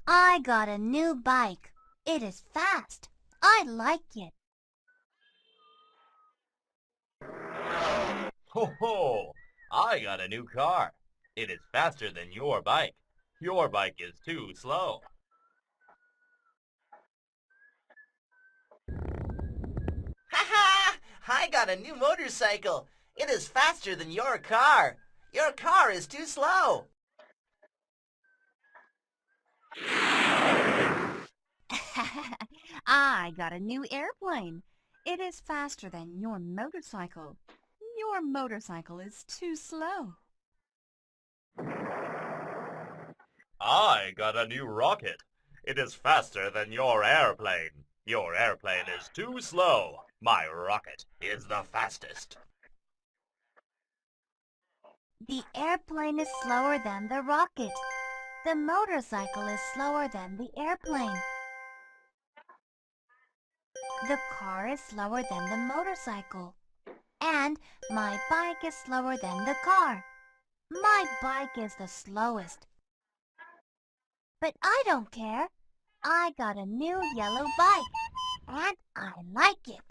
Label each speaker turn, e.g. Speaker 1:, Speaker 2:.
Speaker 1: I got a new bike. It is fast. I like it.
Speaker 2: Ho ho! I got a new car. It is faster than your bike. Your bike is too slow.
Speaker 3: Ha ha! I got a new motorcycle. It is faster than your car. Your car is too slow.
Speaker 1: I got a new airplane. It is faster than your motorcycle. Your motorcycle is too slow.
Speaker 2: I got a new rocket. It is faster than your airplane. Your airplane is too slow. My rocket is the fastest.
Speaker 1: The airplane is slower than the rocket. The motorcycle is slower than the airplane. The car is slower than the motorcycle. And my bike is slower than the car. My bike is the slowest. But I don't care. I got a new yellow bike, and I like it.